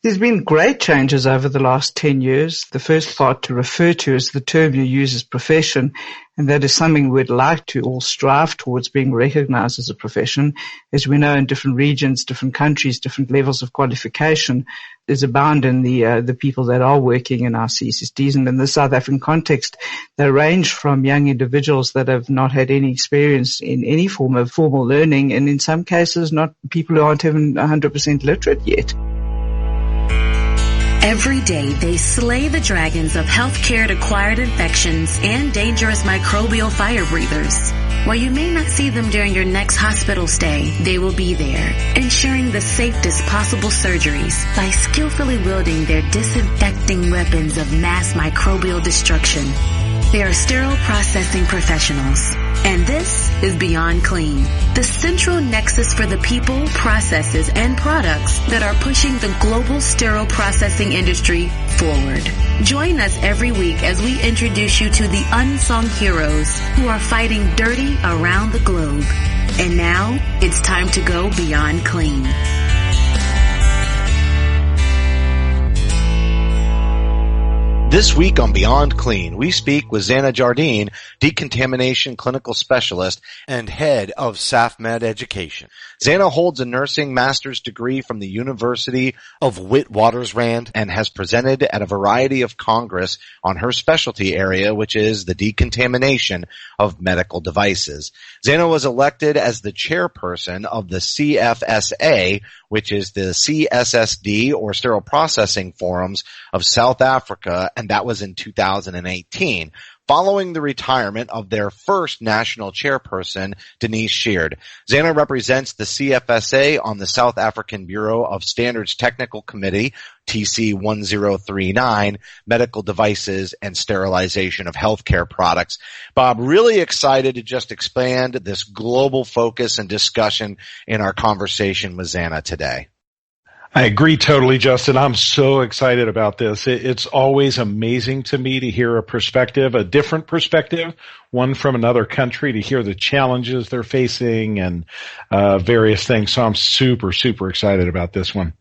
There's been great changes over the last 10 years. The first part to refer to is the term you use as profession, and that is something we'd like to all strive towards being recognized as a profession. As we know, in different regions, different countries, different levels of qualification, there's abound in the people that are working in our CSSDs. And in the South African context, they range from young individuals that have not had any experience in any form of formal learning, and in some cases, not people who aren't even 100% literate yet. Every day, they slay the dragons of healthcare-acquired infections and dangerous microbial fire breathers. While you may not see them during your next hospital stay, they will be there, ensuring the safest possible surgeries by skillfully wielding their disinfecting weapons of mass microbial destruction. They are sterile processing professionals, and this is Beyond Clean, the central nexus for the people, processes, and products that are pushing the global sterile processing industry forward. Join us every week as we introduce you to the unsung heroes who are fighting dirty around the globe. And now, it's time to go Beyond Clean. This week on Beyond Clean, we speak with Xana Jardine, decontamination clinical specialist and head of SAFMed education. Xana holds a nursing master's degree from the University of Witwatersrand and has presented at a variety of congress on her specialty area, which is the decontamination of medical devices. Xana was elected as the chairperson of the CFSA, which is the CSSD or Sterile Processing Forums of South Africa, and that was in 2018, following the retirement of their first national chairperson, Denise Sheard. Xana represents the CFSA on the South African Bureau of Standards Technical Committee, TC 1039, medical devices and sterilization of healthcare products. Bob, really excited to just expand this global focus and discussion in our conversation with Xana today. I agree totally, Justin. I'm so excited about this. It's always amazing to me to hear a perspective, a different perspective, one from another country, to hear the challenges they're facing and various things. So I'm super, super excited about this one.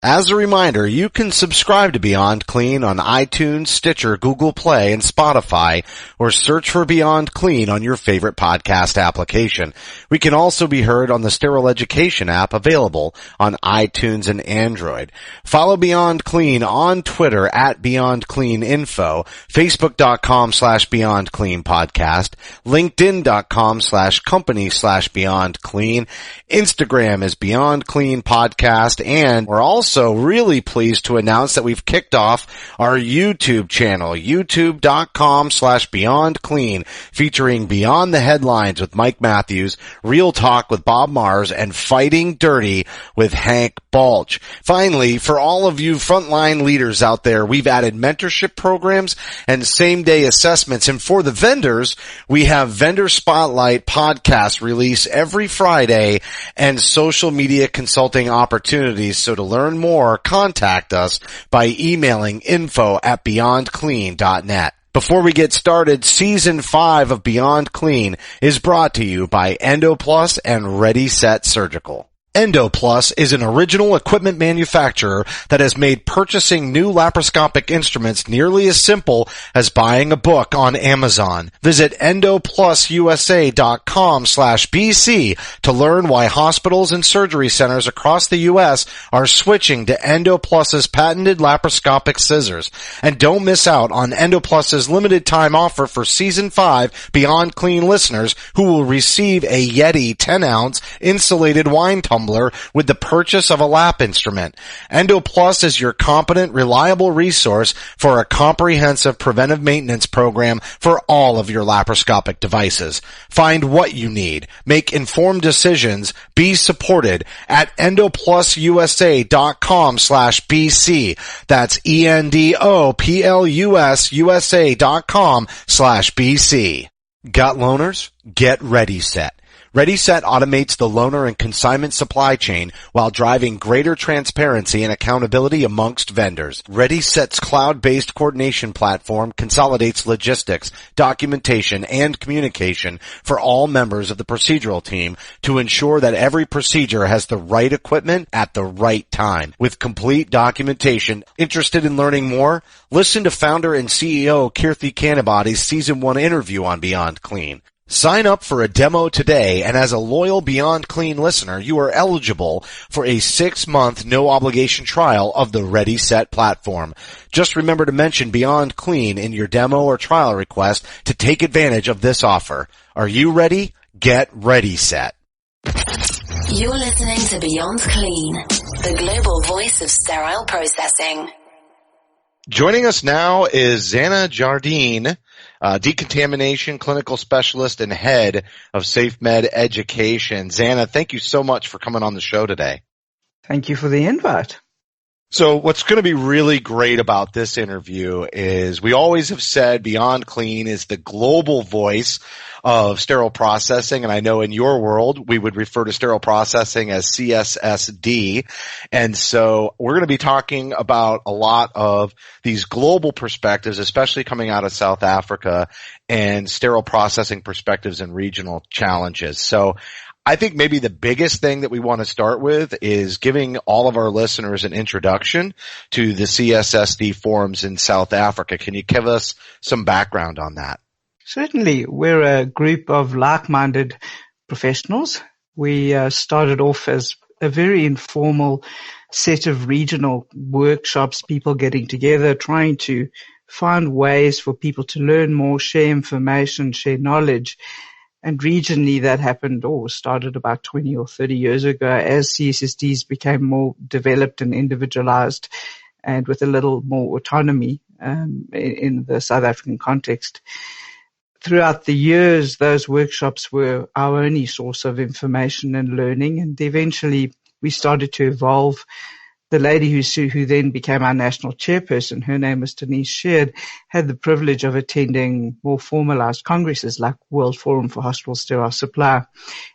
As a reminder, you can subscribe to Beyond Clean on iTunes, Stitcher, Google Play, and Spotify, or search for Beyond Clean on your favorite podcast application. We can also be heard on the Sterile Education app available on iTunes and Android. Follow Beyond Clean on Twitter at Beyond Clean Info, Facebook.com/Beyond Clean Podcast, LinkedIn.com/company/Beyond Clean, Instagram is Beyond Clean Podcast, and we're also really pleased to announce that we've kicked off our YouTube channel, youtube.com/Beyond Clean, featuring Beyond the Headlines with Mike Matthews, Real Talk with Bob Mars, and Fighting Dirty with Hank Balch. Finally, for all of you frontline leaders out there, we've added mentorship programs and same-day assessments. And for the vendors, we have Vendor Spotlight podcast release every Friday and social media consulting opportunities. So to learn more, contact us by emailing info@beyondclean.net. Before we get started, Season 5 of Beyond Clean is brought to you by EndoPlus and Ready Set Surgical. EndoPlus is an original equipment manufacturer that has made purchasing new laparoscopic instruments nearly as simple as buying a book on Amazon. Visit endoplususa.com/BC to learn why hospitals and surgery centers across the U.S. are switching to EndoPlus's patented laparoscopic scissors. And don't miss out on EndoPlus's limited time offer for Season 5 Beyond Clean listeners who will receive a Yeti 10-ounce insulated wine tumbler with the purchase of a lap instrument. EndoPlus is your competent, reliable resource for a comprehensive preventive maintenance program for all of your laparoscopic devices. Find what you need, make informed decisions, be supported at endoplususa.com/BC. That's ENDOPLUSUSA.com/BC. Got loaners? Get ready set. ReadySet automates the loaner and consignment supply chain while driving greater transparency and accountability amongst vendors. ReadySet's cloud-based coordination platform consolidates logistics, documentation, and communication for all members of the procedural team to ensure that every procedure has the right equipment at the right time. With complete documentation. Interested in learning more? Listen to founder and CEO Kirthi Kanabadi's Season 1 interview on Beyond Clean. Sign up for a demo today, and as a loyal Beyond Clean listener, you are eligible for a 6-month no-obligation trial of the ReadySet platform. Just remember to mention Beyond Clean in your demo or trial request to take advantage of this offer. Are you ready? Get ReadySet. You're listening to Beyond Clean, the global voice of sterile processing. Joining us now is Xana Jardine, decontamination clinical specialist and head of SafeMed Education. Xana, thank you so much for coming on the show today. Thank you for the invite. So what's going to be really great about this interview is we always have said Beyond Clean is the global voice of sterile processing, and I know in your world we would refer to sterile processing as CSSD. And so we're going to be talking about a lot of these global perspectives, especially coming out of South Africa, and sterile processing perspectives and regional challenges. So I think maybe the biggest thing that we want to start with is giving all of our listeners an introduction to the CSSD forums in South Africa. Can you give us some background on that? Certainly. We're a group of like-minded professionals. We started off as a very informal set of regional workshops, people getting together, trying to find ways for people to learn more, share information, share knowledge. And regionally that happened or started about 20 or 30 years ago as CSSDs became more developed and individualized and with a little more autonomy in the South African context. Throughout the years, those workshops were our only source of information and learning, and eventually we started to evolve. The lady who then became our national chairperson, her name was Denise Sheard, had the privilege of attending more formalized congresses like World Forum for Hospital Sterile Supply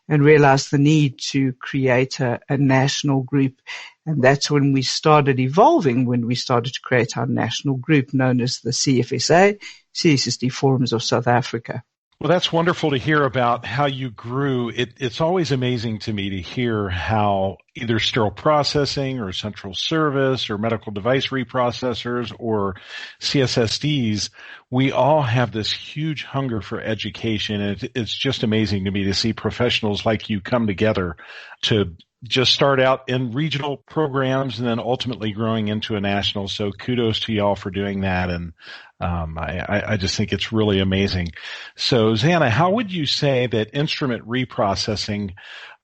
and realized the need to create a national group. And that's when we started evolving, when we started to create our national group known as the CFSA, CSSD Forums of South Africa. Well, that's wonderful to hear about how you grew. It's always amazing to me to hear how either sterile processing or central service or medical device reprocessors or CSSDs, we all have this huge hunger for education. And it's just amazing to me to see professionals like you come together to just start out in regional programs and then ultimately growing into a national. So kudos to y'all for doing that. And I just think it's really amazing. So Xana, how would you say that instrument reprocessing,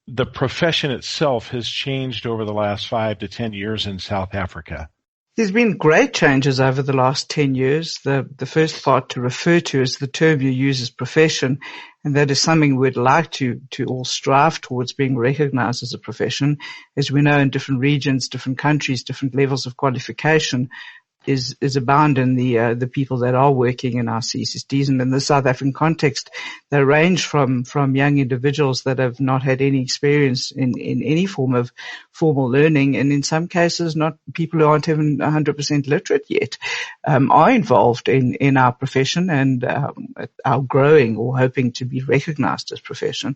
the profession itself, has changed over the last 5 to 10 years in South Africa? There's been great changes over the last 10 years. The first part to refer to is the term you use as profession, and that is something we'd like to all strive towards being recognized as a profession. As we know, in different regions, different countries, different levels of qualification is abound in the people that are working in our CSSDs. And in the South African context, they range from young individuals that have not had any experience in any form of formal learning, and in some cases not people who aren't even 100% literate yet, are involved in our profession and are growing or hoping to be recognized as profession.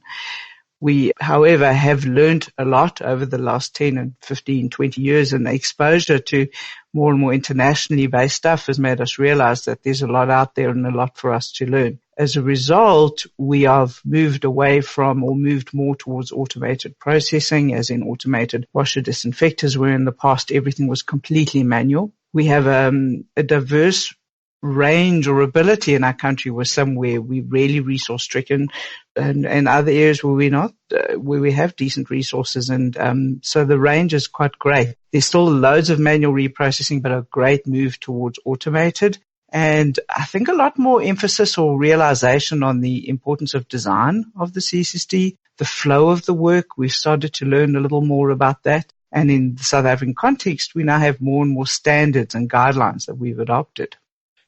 We, however, have learned a lot over the last 10 and 15, 20 years, and the exposure to more and more internationally based stuff has made us realize that there's a lot out there and a lot for us to learn. As a result, we have moved away from or moved more towards automated processing, as in automated washer disinfectors, where in the past everything was completely manual. We have a diverse range or ability in our country where somewhere we're really resource stricken and other areas where we're not, where we have decent resources. And so the range is quite great. There's still loads of manual reprocessing, but a great move towards automated. And I think a lot more emphasis or realization on the importance of design of the CSSD, the flow of the work. We've started to learn a little more about that. And in the South African context, we now have more and more standards and guidelines that we've adopted.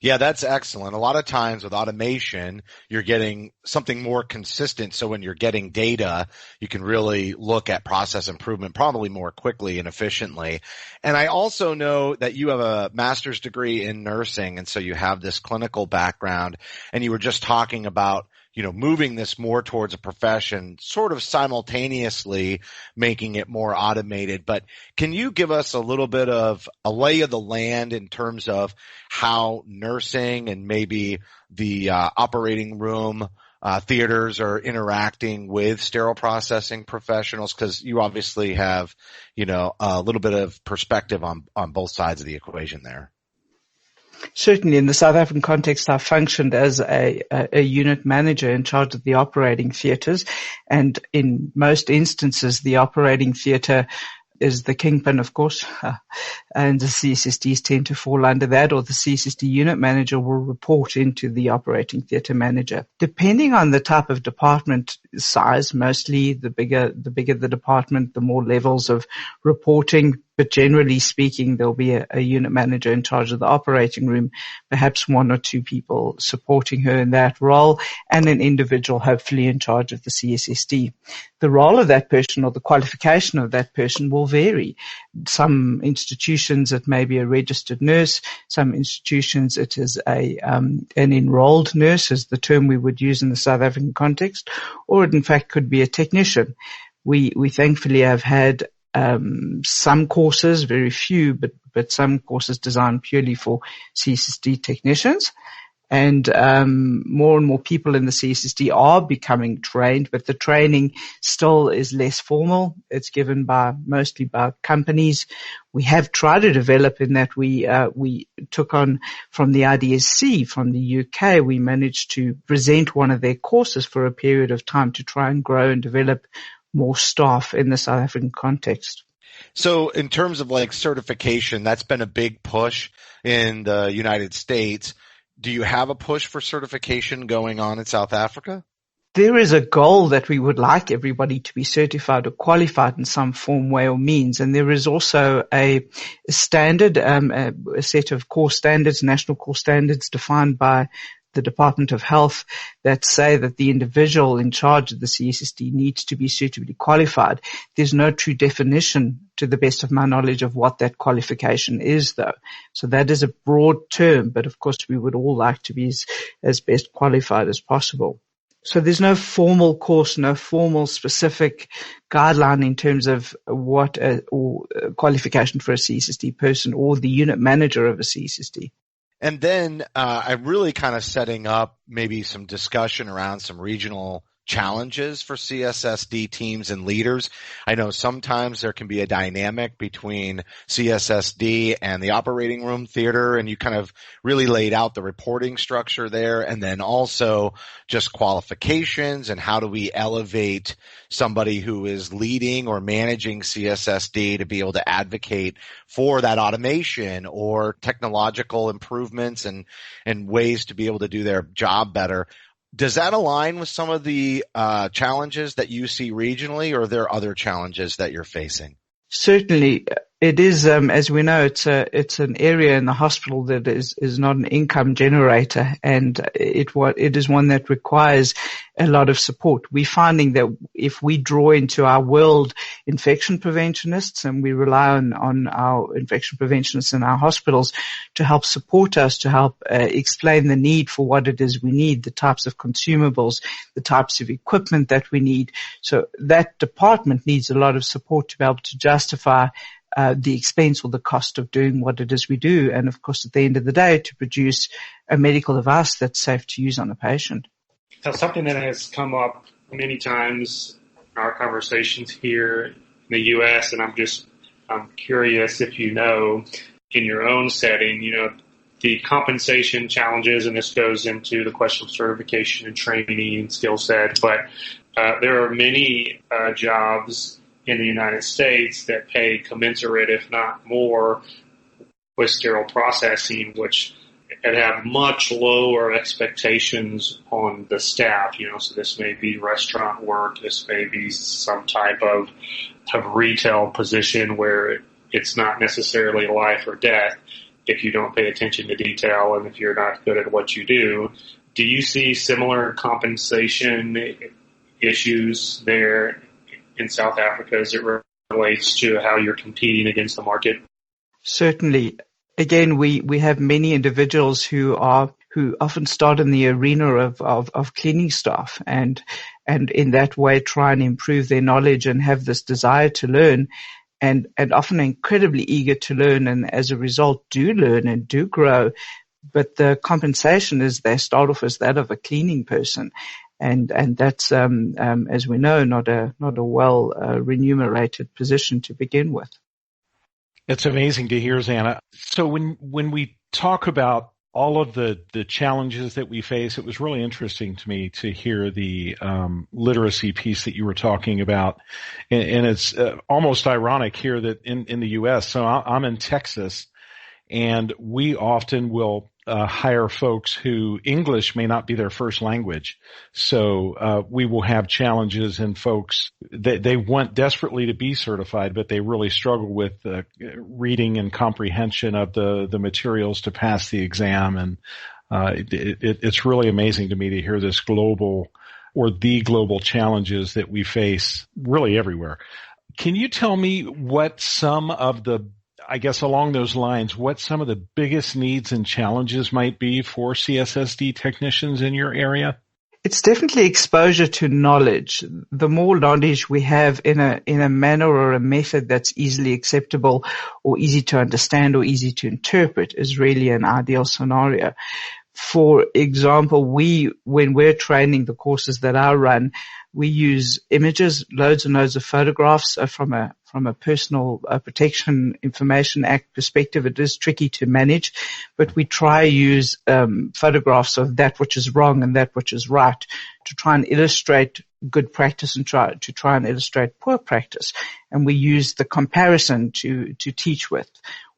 Yeah, that's excellent. A lot of times with automation, you're getting something more consistent. So when you're getting data, you can really look at process improvement probably more quickly and efficiently. And I also know that you have a master's degree in nursing, and so you have this clinical background, and you were just talking about moving this more towards a profession, sort of simultaneously making it more automated. But can you give us a little bit of a lay of the land in terms of how nursing and maybe the operating room theaters are interacting with sterile processing professionals? Because you obviously have, a little bit of perspective on both sides of the equation there. Certainly, in the South African context, I functioned as a unit manager in charge of the operating theatres, and in most instances, the operating theatre is the kingpin, of course, and the CSSDs tend to fall under that, or the CSSD unit manager will report into the operating theatre manager. Depending on the type of department size, mostly the bigger the department, the more levels of reporting. But generally speaking, there'll be a unit manager in charge of the operating room, perhaps one or two people supporting her in that role, and an individual hopefully in charge of the CSSD. The role of that person or the qualification of that person will vary. Some institutions it may be a registered nurse. Some institutions it is an enrolled nurse, is the term we would use in the South African context, or it in fact could be a technician. We thankfully have had some courses, very few, but some courses designed purely for CSSD technicians. And more and more people in the CSSD are becoming trained, but the training still is less formal. It's given mostly by companies. We have tried to develop in that we took on from the IDSC from the UK. We managed to present one of their courses for a period of time to try and grow and develop more staff in the South African context. So in terms of like certification, that's been a big push in the United States. Do you have a push for certification going on in South Africa? There is a goal that we would like everybody to be certified or qualified in some form, way, or means. And there is also a standard, a set of core standards, national core standards defined by the Department of Health that say that the individual in charge of the CSSD needs to be suitably qualified. There's no true definition, to the best of my knowledge, of what that qualification is, though. So that is a broad term, but of course we would all like to be as best qualified as possible. So there's no formal course, no formal specific guideline in terms of what or qualification for a CSSD person or the unit manager of a CSSD. And then I'm really kind of setting up maybe some discussion around some regional challenges for CSSD teams and leaders. I know sometimes there can be a dynamic between CSSD and the operating room theater, and you kind of really laid out the reporting structure there, and then also just qualifications and how do we elevate somebody who is leading or managing CSSD to be able to advocate for that automation or technological improvements and ways to be able to do their job better. Does that align with some of the challenges that you see regionally, or are there other challenges that you're facing? Certainly. It is, as we know, it's an area in the hospital that is not an income generator, and it is one that requires a lot of support. We're finding that if we draw into our world infection preventionists and we rely on our infection preventionists in our hospitals to help support us, to help explain the need for what it is we need, the types of consumables, the types of equipment that we need. So that department needs a lot of support to be able to justify the expense or the cost of doing what it is we do. And of course, at the end of the day, to produce a medical device that's safe to use on a patient. So something that has come up many times in our conversations here in the U.S., and I'm curious if you know, in your own setting, the compensation challenges, and this goes into the question of certification and training and skill set, but there are many jobs in the United States that pay commensurate, if not more, with sterile processing, which have much lower expectations on the staff. So this may be restaurant work, this may be some type of retail position where it's not necessarily life or death. if you don't pay attention to detail and if you're not good at what you do. Do you see similar compensation issues there in South Africa as it relates to how you're competing against the market? Certainly. Again, we have many individuals who often start in the arena of cleaning staff and in that way try and improve their knowledge and have this desire to learn and often incredibly eager to learn, and as a result do learn and do grow. But the compensation is they start off as that of a cleaning person. And that's, as we know, not a well remunerated position to begin with. It's amazing to hear, Xana. So when we talk about all of the challenges that we face, it was really interesting to me to hear the literacy piece that you were talking about. And it's almost ironic here that in the U.S., so I'm in Texas, and we often will hire folks who English may not be their first language. So we will have challenges in folks that they want desperately to be certified, but they really struggle with reading and comprehension of the materials to pass the exam. And it's really amazing to me to hear this global challenges that we face really everywhere. Can you tell me what some of the I guess along those lines, what some of the biggest needs and challenges might be for CSSD technicians in your area? It's definitely exposure to knowledge. The more knowledge we have in a manner or a method that's easily acceptable or easy to understand or easy to interpret is really an ideal scenario. For example, when we're training the courses that I run, we use images, loads and loads of photographs from a Personal Protection Information Act perspective. It is tricky to manage, but we try to use photographs of that which is wrong and that which is right to try and illustrate good practice and try and illustrate poor practice. And we use the comparison to teach with.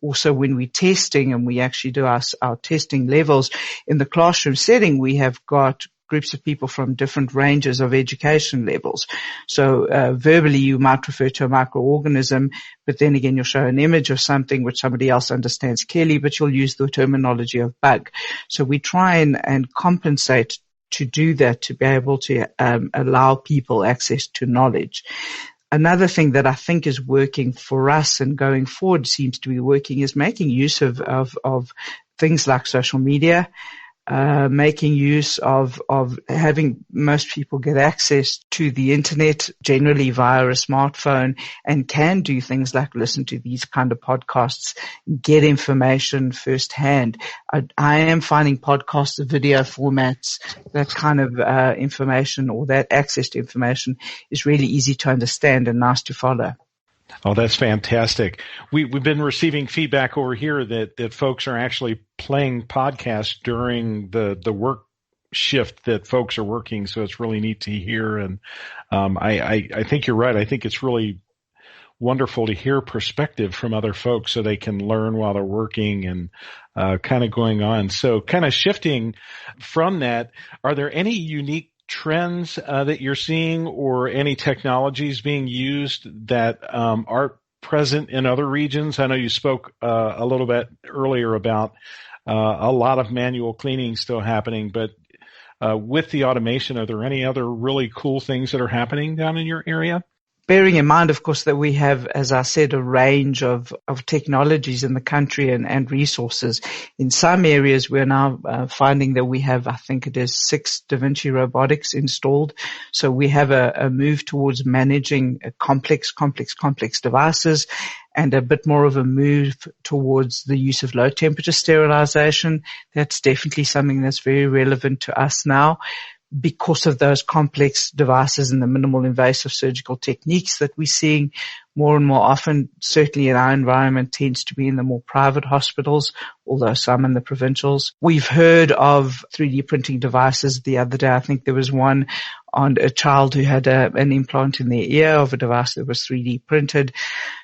Also, when we're testing and we actually do our testing levels in the classroom setting, we have got groups of people from different ranges of education levels. So verbally you might refer to a microorganism, but then again you'll show an image of something which somebody else understands clearly, but you'll use the terminology of bug. So we try and compensate to do that, to be able to allow people access to knowledge. Another thing that I think is working for us and going forward seems to be working is making use of things like social media, making use of having most people get access to the internet generally via a smartphone and can do things like listen to these kind of podcasts, get information firsthand. I am finding podcasts, video formats, that kind of information or that access to information is really easy to understand and nice to follow. Oh, that's fantastic. We've been receiving feedback over here that folks are actually playing podcasts during the work shift that folks are working. So it's really neat to hear. And I think you're right. I think it's really wonderful to hear perspective from other folks so they can learn while they're working and kind of going on. So kind of shifting from that, are there any unique trends that you're seeing or any technologies being used that are present in other regions? I know you spoke a little bit earlier about a lot of manual cleaning still happening, but with the automation, are there any other really cool things that are happening down in your area? Bearing in mind, of course, that we have, as I said, a range of technologies in the country and resources. In some areas, we're now finding that we have, I think it is 6 Da Vinci robotics installed. So we have a move towards managing complex devices and a bit more of a move towards the use of low temperature sterilization. That's definitely something that's very relevant to us now, because of those complex devices and the minimal invasive surgical techniques that we're seeing more and more often, certainly in our environment, tends to be in the more private hospitals, although some in the provincials. We've heard of 3D printing devices. The other day, I think there was one on a child who had an implant in their ear of a device that was 3D printed.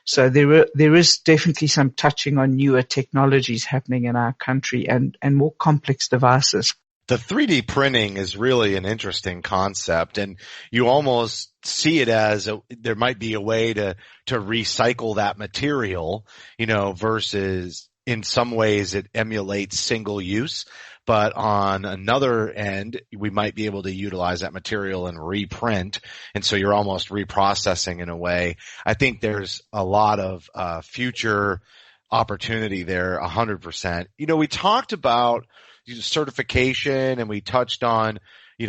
So there is definitely some touching on newer technologies happening in our country and more complex devices. The 3D printing is really an interesting concept, and you almost see it as there might be a way to recycle that material, versus in some ways it emulates single use, but on another end, we might be able to utilize that material and reprint. And so you're almost reprocessing in a way. I think there's a lot of future opportunity there, 100%. We talked about certification and we touched on,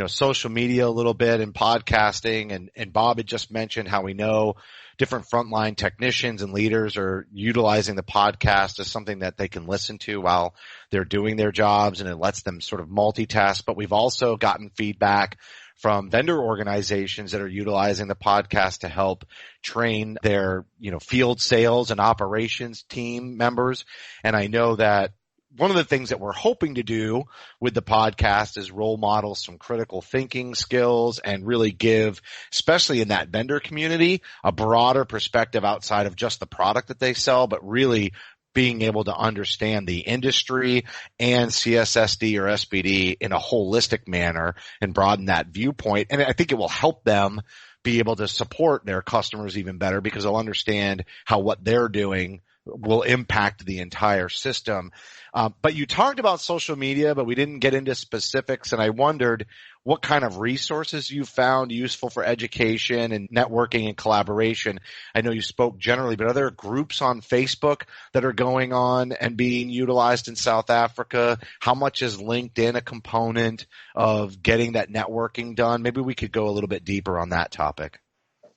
social media a little bit and podcasting, and Bob had just mentioned how we know different frontline technicians and leaders are utilizing the podcast as something that they can listen to while they're doing their jobs, and it lets them sort of multitask. But we've also gotten feedback from vendor organizations that are utilizing the podcast to help train their, field sales and operations team members. And I know that one of the things that we're hoping to do with the podcast is role model some critical thinking skills and really give, especially in that vendor community, a broader perspective outside of just the product that they sell, but really being able to understand the industry and CSSD or SBD in a holistic manner and broaden that viewpoint. And I think it will help them be able to support their customers even better because they'll understand how what they're doing will impact the entire system. But you talked about social media, but we didn't get into specifics. And I wondered what kind of resources you found useful for education and networking and collaboration. I know you spoke generally, but are there groups on Facebook that are going on and being utilized in South Africa? How much is LinkedIn a component of getting that networking done? Maybe we could go a little bit deeper on that topic.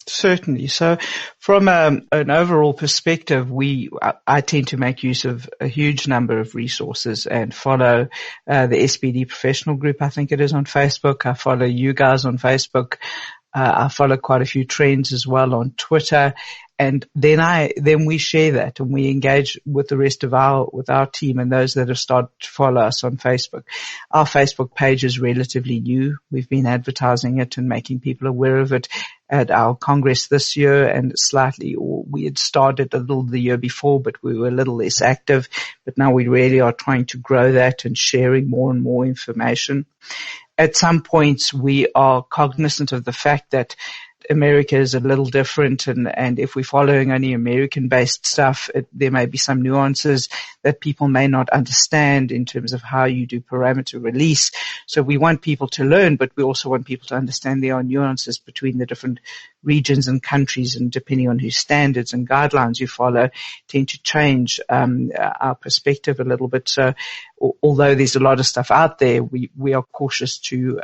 Certainly. So from an overall perspective, I tend to make use of a huge number of resources and follow the SBD professional group, I think it is, on Facebook. I follow you guys on Facebook. I follow quite a few trends as well on Twitter. And then we share that and we engage with the rest of our team and those that have started to follow us on Facebook. Our Facebook page is relatively new. We've been advertising it and making people aware of it at our Congress this year, and we had started a little the year before, but we were a little less active. But now we really are trying to grow that and sharing more and more information. At some points, we are cognizant of the fact that America is a little different, and if we're following only American-based stuff, there may be some nuances that people may not understand in terms of how you do parameter release. So we want people to learn, but we also want people to understand there are nuances between the different regions and countries, and depending on whose standards and guidelines you follow, tend to change our perspective a little bit. So although there's a lot of stuff out there, we are cautious to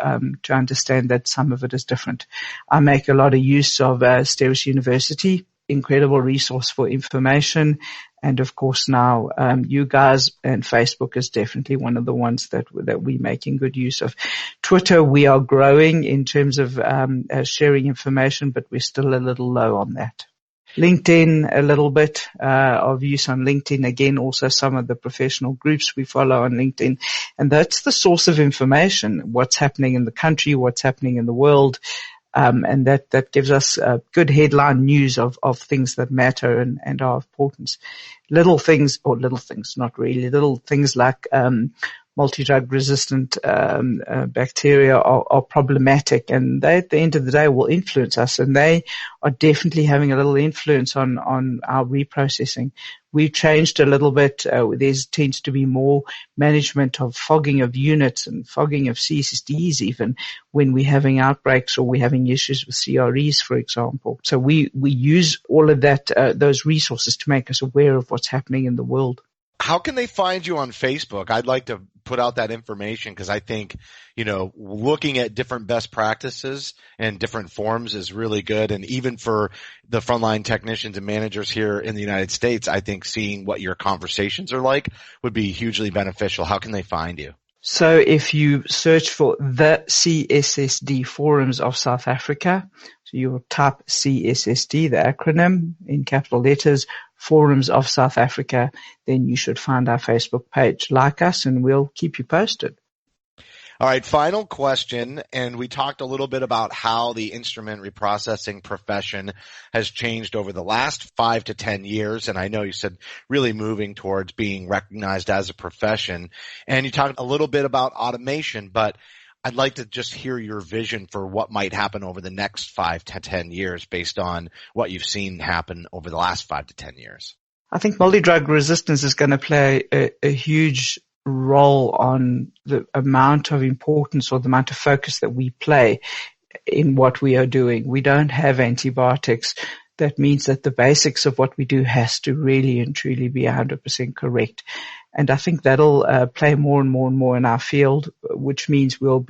understand that some of it is different. I make a lot of use of Sterile University, incredible resource for information. And of course now, you guys and Facebook is definitely one of the ones that we're making good use of. Twitter, we are growing in terms of sharing information, but we're still a little low on that. LinkedIn, a little bit of use on LinkedIn. Again, also some of the professional groups we follow on LinkedIn. And that's the source of information, what's happening in the country, what's happening in the world. And that gives us good headline news of things that matter and are of importance. Little things, not really, little things like multi-drug resistant bacteria are problematic, and they at the end of the day will influence us, and they are definitely having a little influence on our reprocessing. We've changed a little bit. There tends to be more management of fogging of units and fogging of CSSDs even when we're having outbreaks or we're having issues with CREs, for example. So we use all of that, those resources to make us aware of what's happening in the world. How can they find you on Facebook? I'd like to put out that information because I think, looking at different best practices and different forms is really good. And even for the frontline technicians and managers here in the United States, I think seeing what your conversations are like would be hugely beneficial. How can they find you? So if you search for the CSSD Forums of South Africa, so you type CSSD, the acronym, in capital letters, Forums of South Africa, then you should find our Facebook page. Like us and we'll keep you posted. All right, final question, and we talked a little bit about how the instrument reprocessing profession has changed over the last 5 to 10 years, and I know you said really moving towards being recognized as a profession, and you talked a little bit about automation, but I'd like to just hear your vision for what might happen over the next 5 to 10 years based on what you've seen happen over the last 5 to 10 years. I think multi-drug resistance is going to play a huge role on the amount of importance or the amount of focus that we play in what we are doing. We don't have antibiotics. That means that the basics of what we do has to really and truly be 100% correct. And I think that'll play more and more and more in our field, which means we'll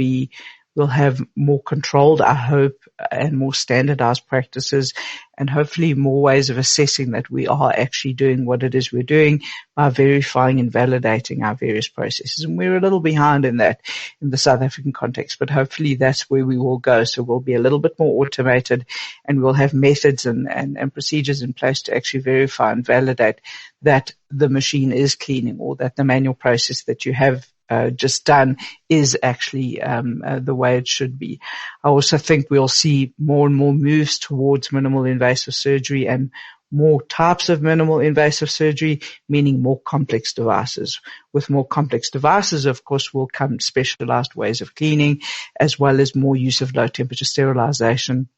have more controlled, I hope, and more standardized practices, and hopefully more ways of assessing that we are actually doing what it is we're doing by verifying and validating our various processes. And we're a little behind in that in the South African context, but hopefully that's where we will go. So we'll be a little bit more automated, and we'll have methods and procedures in place to actually verify and validate that the machine is cleaning, or that the manual process that you have just done is actually the way it should be. I also think we'll see more and more moves towards minimal invasive surgery and more types of minimal invasive surgery, meaning more complex devices. With more complex devices, of course, will come specialized ways of cleaning, as well as more use of low temperature sterilization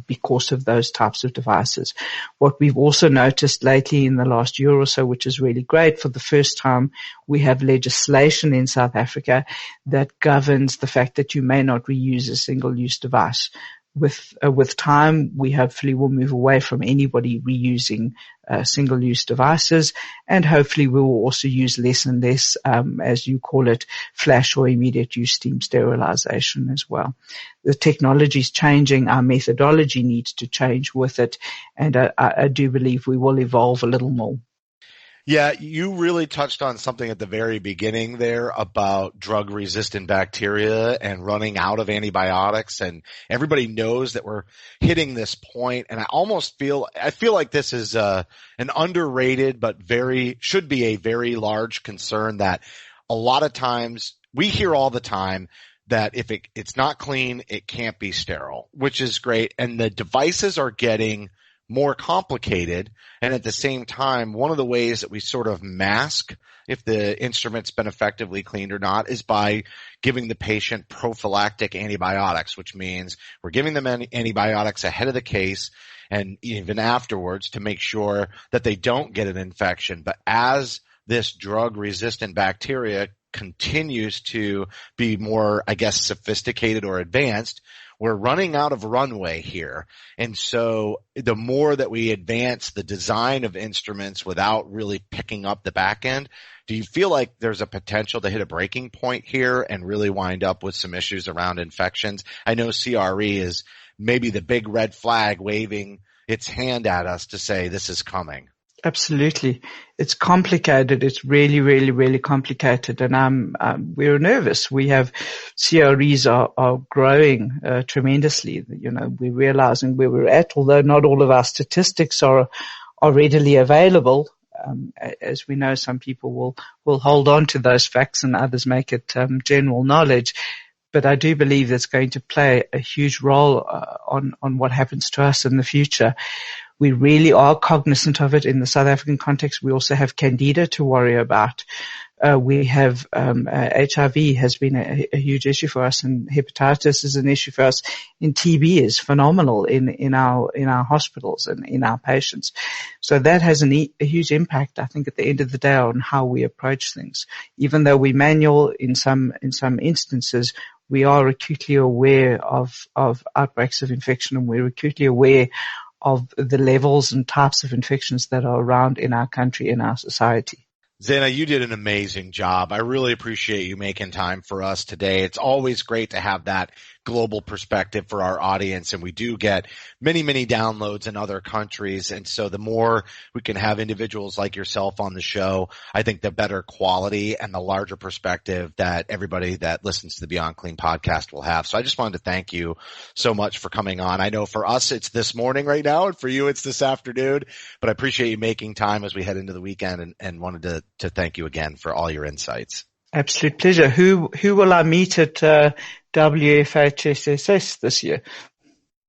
because of those types of devices. What we've also noticed lately in the last year or so, which is really great, for the first time, we have legislation in South Africa that governs the fact that you may not reuse a single-use device. With time, we hopefully will move away from anybody reusing single-use devices, and hopefully we will also use less and less, as you call it, flash or immediate use steam sterilization as well. The technology is changing. Our methodology needs to change with it, and I do believe we will evolve a little more. Yeah, you really touched on something at the very beginning there about drug-resistant bacteria and running out of antibiotics, and everybody knows that we're hitting this point, and I feel like this is an underrated but should be a very large concern that a lot of times we hear all the time that if it's not clean, it can't be sterile, which is great, and the devices are getting more complicated. And at the same time, one of the ways that we sort of mask if the instrument's been effectively cleaned or not is by giving the patient prophylactic antibiotics, which means we're giving them antibiotics ahead of the case and even afterwards to make sure that they don't get an infection. But as this drug-resistant bacteria continues to be more, I guess, sophisticated or advanced, we're running out of runway here. And so the more that we advance the design of instruments without really picking up the back end, do you feel like there's a potential to hit a breaking point here and really wind up with some issues around infections? I know CRE is maybe the big red flag waving its hand at us to say this is coming. Absolutely. It's complicated. It's really, really, really complicated. And we're nervous. We have CREs are growing tremendously. You know, we're realizing where we're at, although not all of our statistics are readily available. As we know, some people will hold on to those facts and others make it general knowledge. But I do believe that's going to play a huge role on what happens to us in the future. We really are cognizant of it in the South African context. We also have Candida to worry about. We have HIV has been a huge issue for us, and hepatitis is an issue for us. And TB is phenomenal in our hospitals and in our patients. So that has a huge impact, I think, at the end of the day on how we approach things. Even though we're manual in some instances, we are acutely aware of outbreaks of infection, and we're acutely aware of the levels and types of infections that are around in our country, in our society. Xana, you did an amazing job. I really appreciate you making time for us today. It's always great to have that global perspective for our audience, and we do get many, many downloads in other countries. And so the more we can have individuals like yourself on the show, I think the better quality and the larger perspective that everybody that listens to the Beyond Clean podcast will have. So I just wanted to thank you so much for coming on. I know for us it's this morning right now, and for you it's this afternoon, but I appreciate you making time as we head into the weekend, and wanted to thank you again for all your insights. Absolute pleasure. Who will I meet at WFHSSS this year?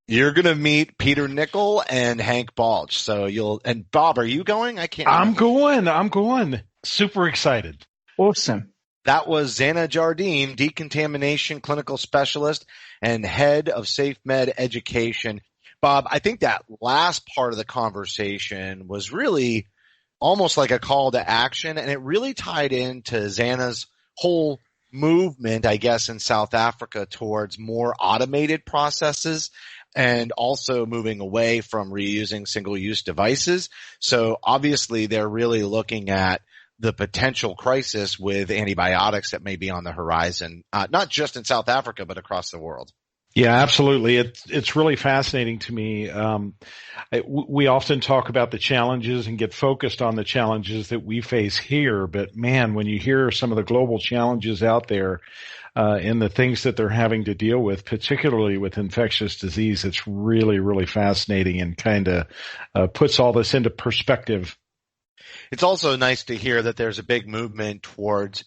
You're going to meet Peter Nickel and Hank Balch. And Bob, are you going? I'm going. Super excited. Awesome. That was Xana Jardine, decontamination clinical specialist and head of Safe Med Education. Bob, I think that last part of the conversation was really almost like a call to action, and it really tied into Xana's whole movement, I guess, in South Africa towards more automated processes and also moving away from reusing single-use devices. So obviously they're really looking at the potential crisis with antibiotics that may be on the horizon, not just in South Africa, but across the world. Yeah, absolutely. It's really fascinating to me. We often talk about the challenges and get focused on the challenges that we face here. But man, when you hear some of the global challenges out there, and the things that they're having to deal with, particularly with infectious disease, it's really, really fascinating and kind of puts all this into perspective. It's also nice to hear that there's a big movement towards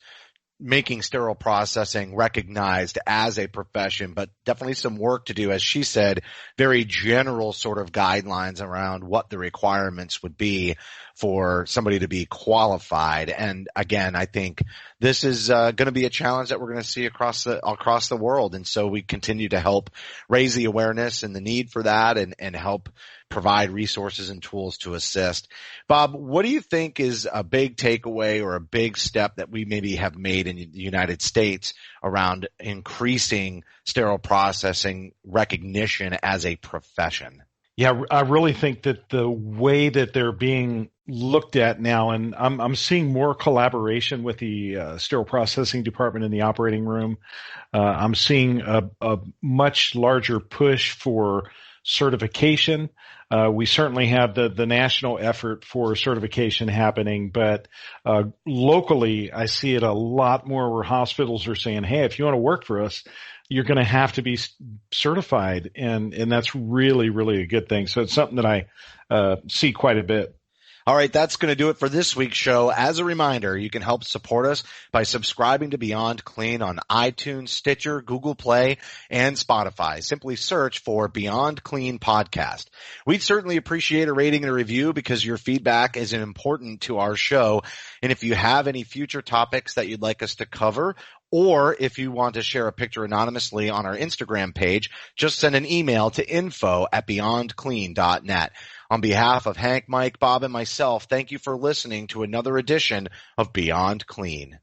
making sterile processing recognized as a profession, but definitely some work to do. As she said, very general sort of guidelines around what the requirements would be for somebody to be qualified. And again, I think this is going to be a challenge that we're going to see across the world. And so we continue to help raise the awareness and the need for that and help provide resources and tools to assist. Bob, what do you think is a big takeaway or a big step that we maybe have made in the United States around increasing sterile processing recognition as a profession? Yeah, I really think that the way that they're being looked at now, and I'm seeing more collaboration with the sterile processing department in the operating room. I'm seeing a much larger push for certification. We certainly have the national effort for certification happening, but locally I see it a lot more where hospitals are saying, hey, if you want to work for us, you're going to have to be certified. And that's really, really a good thing. So it's something that I see quite a bit. All right, that's going to do it for this week's show. As a reminder, you can help support us by subscribing to Beyond Clean on iTunes, Stitcher, Google Play, and Spotify. Simply search for Beyond Clean Podcast. We'd certainly appreciate a rating and a review because your feedback is important to our show. And if you have any future topics that you'd like us to cover, or if you want to share a picture anonymously on our Instagram page, just send an email to info@beyondclean.net. On behalf of Hank, Mike, Bob, and myself, thank you for listening to another edition of Beyond Clean.